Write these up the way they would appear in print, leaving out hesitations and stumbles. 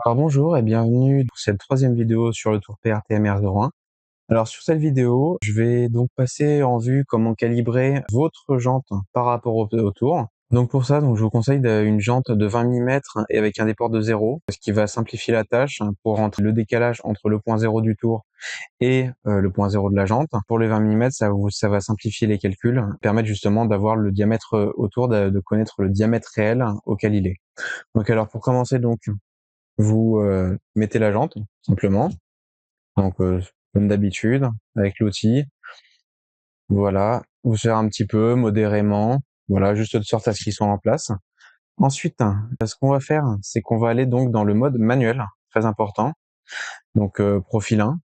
Alors bonjour et bienvenue dans cette troisième vidéo sur le Tour PRTM R01. Alors sur cette vidéo, je vais donc passer en vue comment calibrer votre jante par rapport au tour. Donc pour ça, je vous conseille une jante de 20 mm et avec un déport de 0, ce qui va simplifier la tâche pour rentrer le décalage entre le point 0 du tour et le point 0 de la jante. Pour les 20 mm, ça va simplifier les calculs, permettre justement d'avoir le diamètre autour, de connaître le diamètre réel auquel il est. Donc alors pour commencer vous mettez la jante, simplement, donc comme d'habitude, avec l'outil. Voilà, vous serrez un petit peu, modérément, voilà, juste de sorte à ce qu'ils soient en place. Ensuite, ce qu'on va faire, c'est qu'on va aller donc dans le mode manuel, très important, donc profil 1,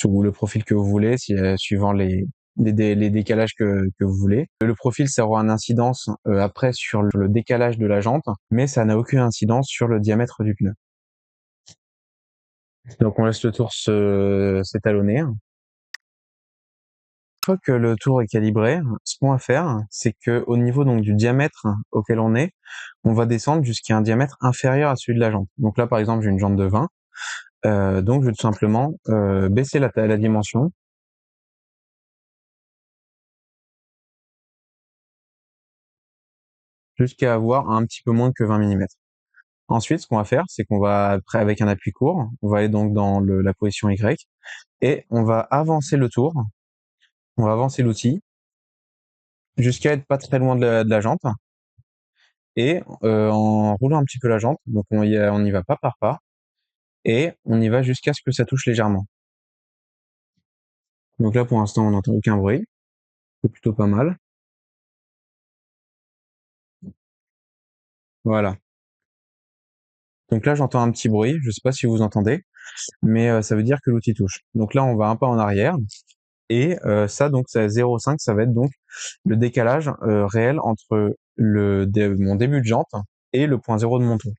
ou le profil que vous voulez, suivant les décalages que vous voulez. Le profil, ça aura une incidence après sur le décalage de la jante, mais ça n'a aucune incidence sur le diamètre du pneu. Donc on laisse le tour s'étalonner. Une fois que le tour est calibré, ce qu'on va faire, c'est que au niveau donc du diamètre auquel on va descendre jusqu'à un diamètre inférieur à celui de la jante. Donc là, par exemple, j'ai une jante de 20, donc je vais tout simplement baisser la dimension jusqu'à avoir un petit peu moins que 20 mm. Ensuite, ce qu'on va faire, c'est qu'on va, après, avec un appui court, on va aller donc dans la position Y et on va avancer le tour, on va avancer l'outil jusqu'à être pas très loin de la jante. Et en roulant un petit peu la jante, donc on y va pas par pas, et on y va jusqu'à ce que ça touche légèrement. Donc là, pour l'instant, on n'entend aucun bruit, c'est plutôt pas mal. Voilà. Donc là, j'entends un petit bruit, je sais pas si vous entendez, mais ça veut dire que l'outil touche. Donc là, on va un pas en arrière, et ça, donc, c'est 0,5, ça va être donc le décalage réel entre mon début de jante et le point 0 de mon tour.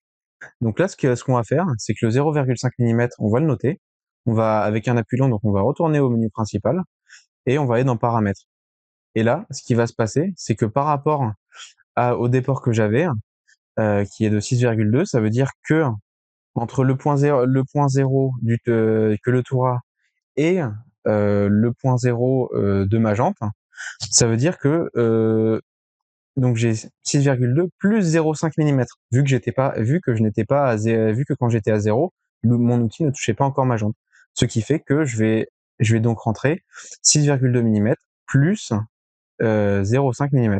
Donc là, ce qu'on va faire, c'est que le 0,5 mm, on va le noter. On va, avec un appui long, donc on va retourner au menu principal et on va aller dans paramètres. Et là, ce qui va se passer, c'est que par rapport au déport que j'avais, qui est de 6,2, ça veut dire que entre le point 0 que le tour a et le point 0 de ma jante, ça veut dire que donc j'ai 6,2 plus 0,5 mm. Vu que quand j'étais à 0, mon outil ne touchait pas encore ma jante. Ce qui fait que je vais donc rentrer 6,2 mm plus 0,5 mm.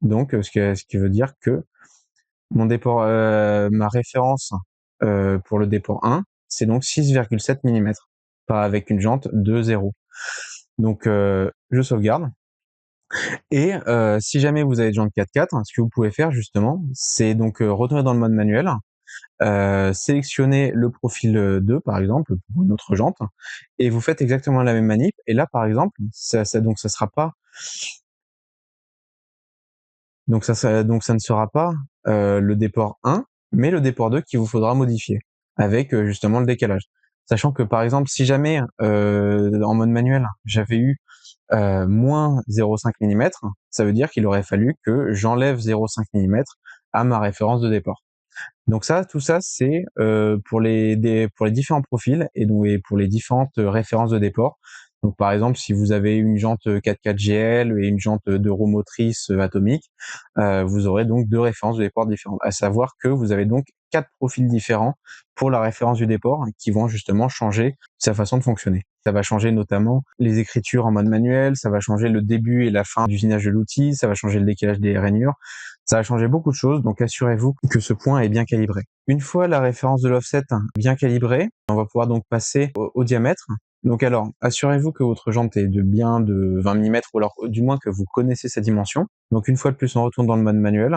Donc ce qui veut dire que ma référence pour le déport 1, c'est donc 6,7 mm, pas avec une jante de 0. Donc je sauvegarde. Et si jamais vous avez une jante 4x4, ce que vous pouvez faire justement, c'est donc retourner dans le mode manuel, sélectionner le profil 2 par exemple pour une autre jante, et vous faites exactement la même manip. Et là par exemple, donc ça sera pas donc ça ne sera pas le déport 1, mais le déport 2 qu'il vous faudra modifier avec justement le décalage. Sachant que par exemple, si jamais en mode manuel, j'avais eu moins 0,5 mm, ça veut dire qu'il aurait fallu que j'enlève 0,5 mm à ma référence de déport. Donc tout ça, c'est pour les différents profils et pour les différentes références de déport. Donc par exemple, si vous avez une jante 4x4 GL et une jante de roue motrice atomique, vous aurez donc deux références de déport différentes. À savoir que vous avez donc 4 profils différents pour la référence du déport qui vont justement changer sa façon de fonctionner. Ça va changer notamment les écritures en mode manuel, ça va changer le début et la fin d'usinage de l'outil, ça va changer le décalage des rainures, ça va changer beaucoup de choses, donc assurez-vous que ce point est bien calibré. Une fois la référence de l'offset bien calibrée, on va pouvoir donc passer au diamètre. Donc alors, assurez-vous que votre jante est de 20 mm, ou alors du moins que vous connaissez sa dimension. Donc une fois de plus, on retourne dans le mode manuel,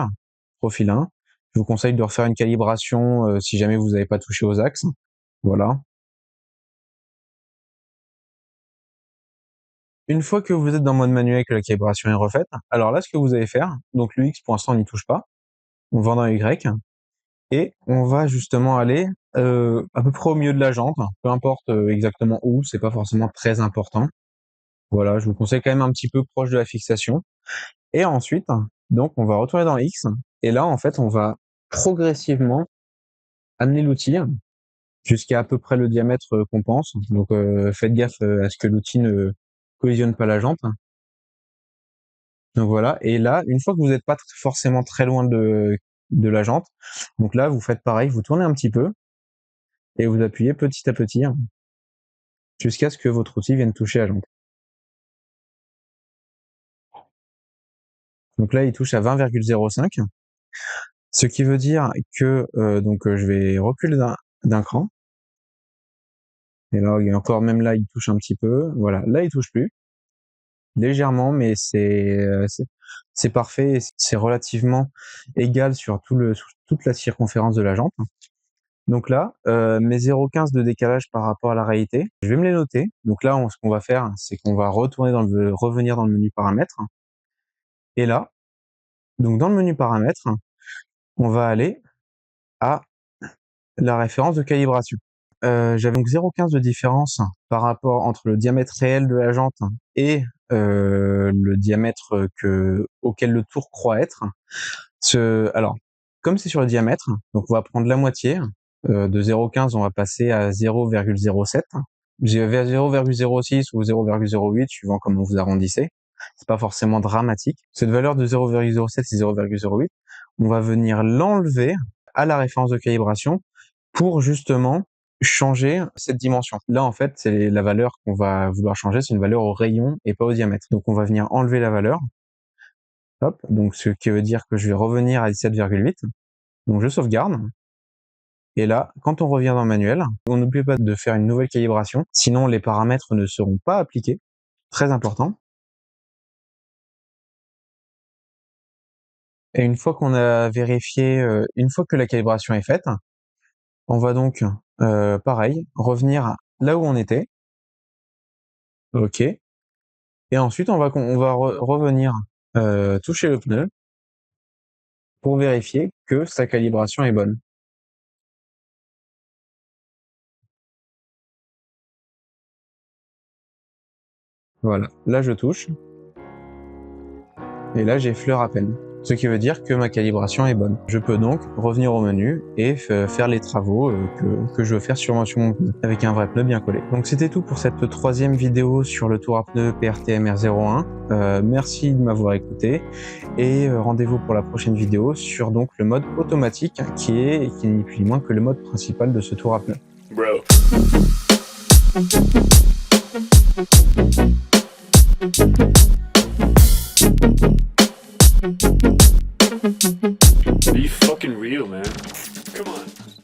profil 1. Je vous conseille de refaire une calibration si jamais vous n'avez pas touché aux axes. Voilà. Une fois que vous êtes dans le mode manuel et que la calibration est refaite, alors là, ce que vous allez faire, donc le X pour l'instant on n'y touche pas, on va dans Y, et on va justement aller à peu près au milieu de la jante, peu importe exactement où, c'est pas forcément très important. Voilà, je vous conseille quand même un petit peu proche de la fixation. Et ensuite, donc on va retourner dans X, et là en fait on va progressivement amener l'outil jusqu'à peu près le diamètre qu'on pense. Donc faites gaffe à ce que l'outil ne collisionne pas la jante. Donc voilà, et là, une fois que vous n'êtes pas forcément très loin de la jante, donc là, vous faites pareil, vous tournez un petit peu et vous appuyez petit à petit jusqu'à ce que votre outil vienne toucher la jante. Donc là, il touche à 20,05, ce qui veut dire que je vais reculer d'un cran. Et là, encore même là, il touche un petit peu. Voilà, là, il touche plus. Légèrement, mais c'est parfait, c'est relativement égal sur toute la circonférence de la jante. Donc là, mes 0,15 de décalage par rapport à la réalité, je vais me les noter. Donc là, ce qu'on va faire, c'est qu'on va revenir dans le menu paramètres. Et là, donc dans le menu paramètres, on va aller à la référence de calibration. J'avais donc 0,15 de différence par rapport entre le diamètre réel de la jante et le diamètre auquel le tour croit être. Alors, comme c'est sur le diamètre, donc on va prendre la moitié. De 0,15, on va passer à 0,07. Vers 0,06 ou 0,08, suivant comment vous arrondissez. C'est pas forcément dramatique. Cette valeur de 0,07 et 0,08, on va venir l'enlever à la référence de calibration pour justement changer cette dimension. Là, en fait, c'est la valeur qu'on va vouloir changer, c'est une valeur au rayon et pas au diamètre. Donc, on va venir enlever la valeur. Hop, donc ce qui veut dire que je vais revenir à 17,8. Donc, je sauvegarde. Et là, quand on revient dans le manuel, on n'oublie pas de faire une nouvelle calibration, sinon les paramètres ne seront pas appliqués. Très important. Et une fois qu'on a vérifié, une fois que la calibration est faite, on va donc, pareil, revenir là où on était. OK. Et ensuite, on va revenir toucher le pneu pour vérifier que sa calibration est bonne. Voilà, là je touche, et là j'effleure à peine. Ce qui veut dire que ma calibration est bonne. Je peux donc revenir au menu et faire les travaux que je veux faire sur mon pneu, avec un vrai pneu bien collé. Donc c'était tout pour cette troisième vidéo sur le tour à pneu PRT MR01. Merci de m'avoir écouté, et rendez-vous pour la prochaine vidéo sur donc le mode automatique, qui n'est ni plus ni moins que le mode principal de ce tour à pneu. Bro.